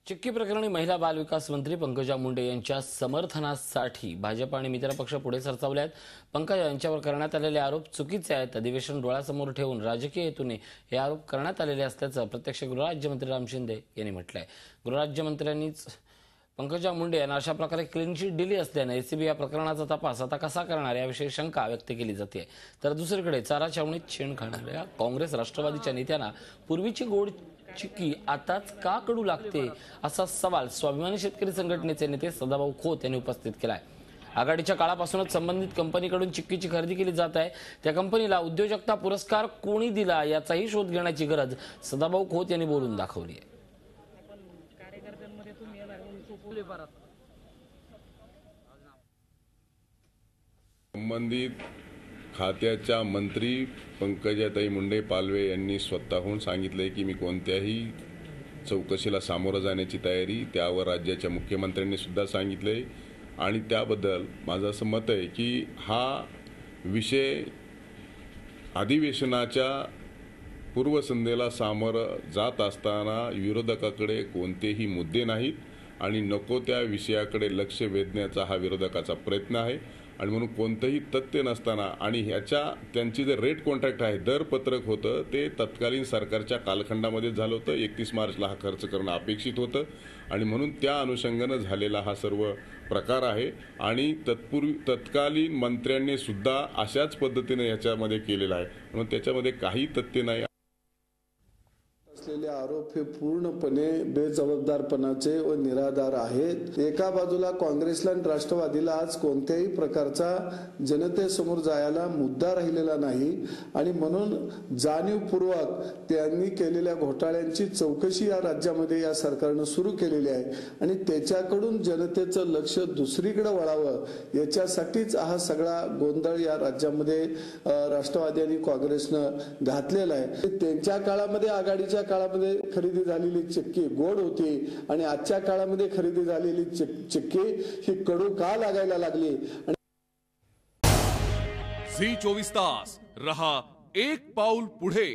चिक्की प्रकरणी महिला बाल विकास मंत्री पंकजा मुंडे यांच्या समर्थनासाठी भाजप आणि मित्रपक्ष पुढे सरसावले आहेत। पंकजा यांच्यावर करण्यात आलेले आरोप चुकीचे आहेत। अधिवेशन डोळ्यासमोर ठेवून राजकीय हेतूने हे आरोप करण्यात आलेले असल्याचं प्रत्यक्ष गृहराज्यमंत्री राम शिंदे यांनी म्हटलंय। गृहराज्यमंत्र्यांनीच पंकजा मुंडे यांना अशा प्रकारे क्लीन चिट दिली असल्याने एसीबी या प्रकरणाचा तपास आता कसा करणार याविषयी शंका व्यक्त केली जाते। तर दुसरीकडे चारा छावणीत शेण खाणाऱ्या काँग्रेस राष्ट्रवादीच्या नेत्यांना पूर्वीची गोड चिक्की आताच का कडू लागते असा सवाल स्वाभिमानी शेतकरी संघटनेचे नेते सदाभाऊ खोत यांनी उपस्थित केलाय। आघाडीच्या काळापासूनच संबंधित कंपनीकडून चिक्कीची खरेदी केली जात आहे। त्या कंपनीला उद्योजकता पुरस्कार कोणी दिला याचाही शोध घेण्याची गरज सदाभाऊ खोत यांनी बोलून दाखवली आहे। संबंधित खात्याच्या मंत्री पंकजाताई मुंडे पालवे यांनी स्वतःहून सांगितले की मी कोणत्याही चौकशीला सामोरं जाण्याची तयारी, त्यावर राज्याच्या मुख्यमंत्र्यांनी सुद्धा सांगितले आणि त्याबद्दल माझं असं मत आहे की हा विषय अधिवेशनाच्या पूर्वसंध्येला सामोरं जात असताना विरोधकाकडे कोणतेही मुद्दे नाहीत आणि नको त्या विषयाकडे लक्ष वेधण्याचा हा विरोधकाचा प्रयत्न आहे आणि म्हणून कोणतेही तथ्य नसताना आणि ह्याच्या त्यांची जे रेट कॉन्ट्रॅक्ट आहे, दर पत्रक होतं ते तत्कालीन सरकारच्या कालखंडामध्ये झालं होतं। 31 मार्चला हा खर्च करणं अपेक्षित होतं आणि म्हणून त्या अनुषंगानं झालेला हा सर्व प्रकार आहे आणि तत्कालीन मंत्र्यांनी सुद्धा अशाच पद्धतीने ह्याच्यामध्ये केलेला आहे, म्हणून त्याच्यामध्ये काही तथ्य नाही। असलेले आरोप हे पूर्णपणे बेजबाबदारपणाचे व निराधार आहेत। एका बाजूला काँग्रेसला आणि राष्ट्रवादीला आज कोणत्याही प्रकारचा जनतेसमोर जायला मुद्दा राहिलेला नाही आणि म्हणून जाणीवपूर्वक त्यांनी केलेल्या घोटाळ्यांची चौकशी या राज्यामध्ये या सरकारनं सुरू केलेली आहे आणि त्याच्याकडून जनतेचं लक्ष दुसरीकडे वळावं याच्यासाठीच हा सगळा गोंधळ या राज्यामध्ये राष्ट्रवादी आणि काँग्रेसनं घातलेला आहे। त्यांच्या काळामध्ये आघाडीच्या काळामध्ये खरेदी झालेली चिक्की गोड होती आणि आजच्या काळामध्ये खरेदी झालेली चिक्की ही कडू का लागायला लागली। झी 24 तास रहा एक पाऊल पुढे।